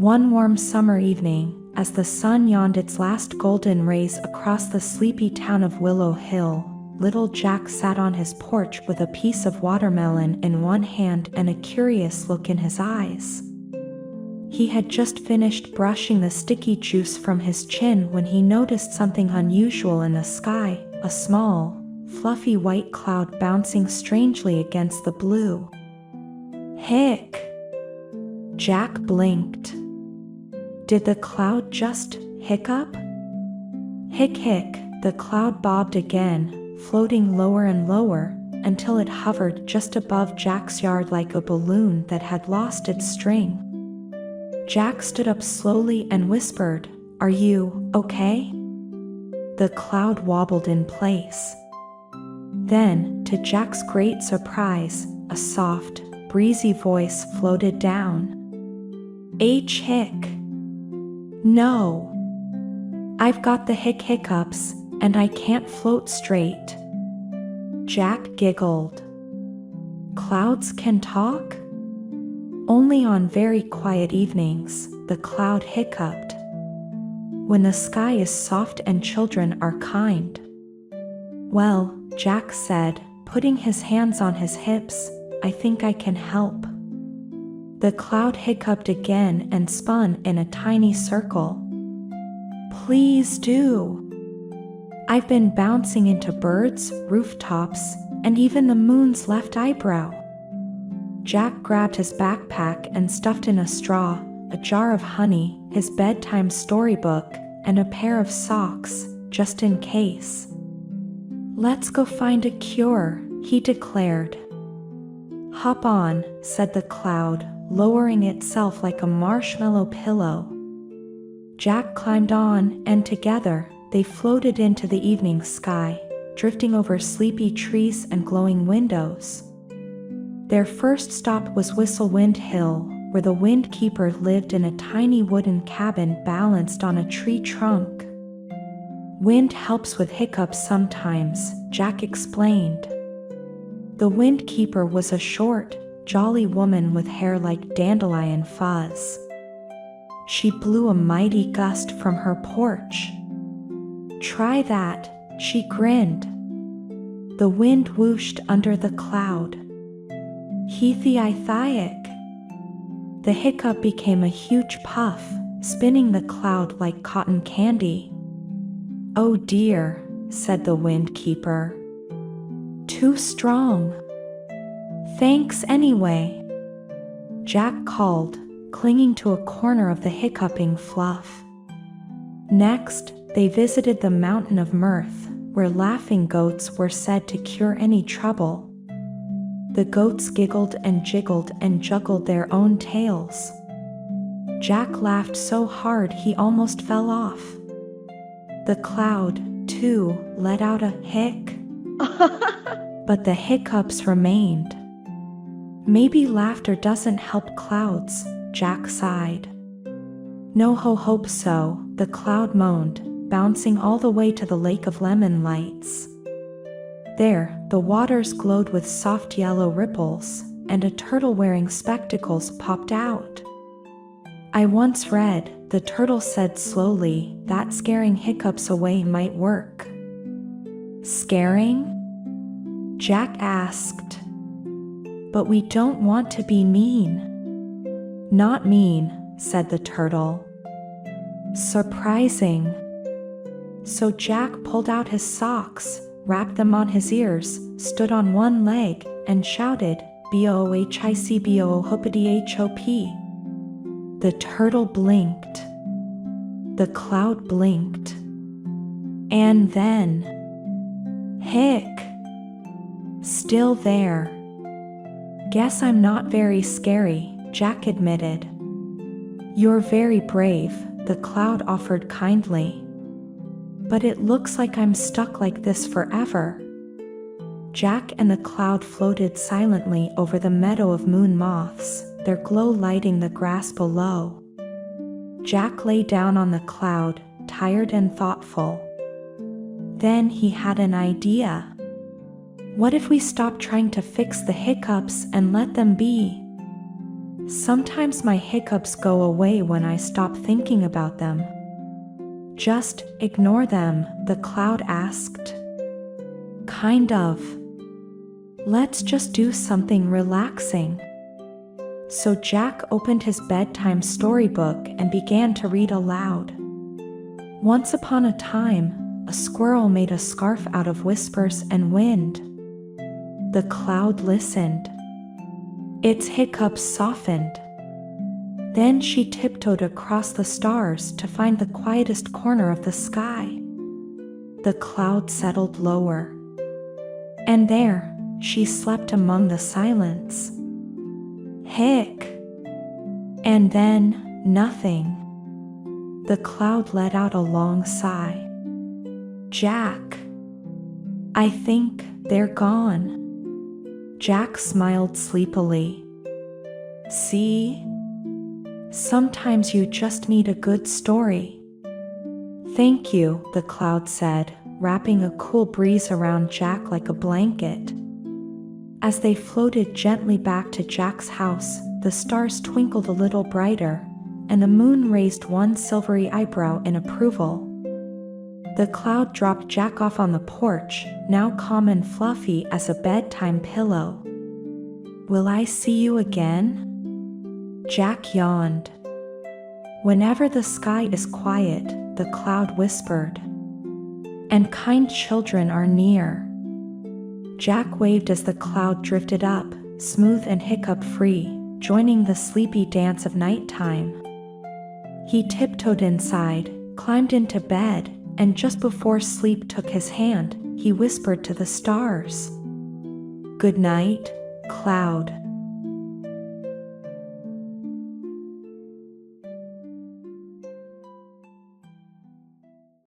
One warm summer evening, as the sun yawned its last golden rays across the sleepy town of Willow Hill, little Jack sat on his porch with a piece of watermelon in one hand and a curious look in his eyes. He had just finished brushing the sticky juice from his chin when he noticed something unusual in the sky, a small, fluffy white cloud bouncing strangely against the blue. "Hick!" Jack blinked. Did the cloud just hiccup? Hick hick, the cloud bobbed again, floating lower and lower, until it hovered just above Jack's yard like a balloon that had lost its string. Jack stood up slowly and whispered, "Are you okay?" The cloud wobbled in place. Then, to Jack's great surprise, a soft, breezy voice floated down. Hick. No. I've got the hiccups, and I can't float straight. Jack giggled. Clouds can talk? Only on very quiet evenings, the cloud hiccuped. When the sky is soft and children are kind. Well, Jack said, putting his hands on his hips, I think I can help. The cloud hiccuped again and spun in a tiny circle. Please do. I've been bouncing into birds, rooftops, and even the moon's left eyebrow. Jack grabbed his backpack and stuffed in a straw, a jar of honey, his bedtime storybook, and a pair of socks, just in case. Let's go find a cure, he declared. Hop on, said the cloud, lowering itself like a marshmallow pillow. Jack climbed on, and together, they floated into the evening sky, drifting over sleepy trees and glowing windows. Their first stop was Whistlewind Hill, where the wind keeper lived in a tiny wooden cabin balanced on a tree trunk. Wind helps with hiccups sometimes, Jack explained. The wind keeper was a short, jolly woman with hair like dandelion fuzz. She blew a mighty gust from her porch. Try that, she grinned. The wind whooshed under the cloud. Heathy-I-thiac. The hiccup became a huge puff, spinning the cloud like cotton candy. Oh dear, said the wind keeper. Too strong. Thanks anyway. Jack called, clinging to a corner of the hiccuping fluff. Next, they visited the Mountain of Mirth, where laughing goats were said to cure any trouble. The goats giggled and jiggled and juggled their own tails. Jack laughed so hard he almost fell off. The cloud, too, let out a hic. But the hiccups remained. Maybe laughter doesn't help clouds, Jack sighed. No hope so, the cloud moaned, bouncing all the way to the lake of lemon lights. There, the waters glowed with soft yellow ripples, and a turtle wearing spectacles popped out. I once read, the turtle said slowly, that scaring hiccups away might work. Scaring? Jack asked. But we don't want to be mean. Not mean, said the turtle. Surprising. So Jack pulled out his socks, wrapped them on his ears, stood on one leg, and shouted, B-O-O-H-I-C-B-O-O-Hoopity-H-O-P. The turtle blinked. The cloud blinked. And then... hick! Still there. Guess I'm not very scary, Jack admitted. You're very brave, the cloud offered kindly. But it looks like I'm stuck like this forever. Jack and the cloud floated silently over the meadow of moon moths, their glow lighting the grass below. Jack lay down on the cloud, tired and thoughtful. Then he had an idea. What if we stopped trying to fix the hiccups and let them be? Sometimes my hiccups go away when I stop thinking about them. Just ignore them, the cloud asked. Kind of. Let's just do something relaxing. So Jack opened his bedtime storybook and began to read aloud. Once upon a time, a squirrel made a scarf out of whispers and wind. The cloud listened. Its hiccups softened. Then she tiptoed across the stars to find the quietest corner of the sky. The cloud settled lower. And there, she slept among the silence. Hic. And then, nothing. The cloud let out a long sigh. Jack. I think they're gone. Jack smiled sleepily. See? Sometimes you just need a good story. Thank you, the cloud said, wrapping a cool breeze around Jack like a blanket. As they floated gently back to Jack's house, the stars twinkled a little brighter, and the moon raised one silvery eyebrow in approval. The cloud dropped Jack off on the porch, now calm and fluffy as a bedtime pillow. Will I see you again? Jack yawned. Whenever the sky is quiet, the cloud whispered, and kind children are near. Jack waved as the cloud drifted up, smooth and hiccup-free, joining the sleepy dance of nighttime. He tiptoed inside, climbed into bed, and just before sleep took his hand, he whispered to the stars. Good night, cloud.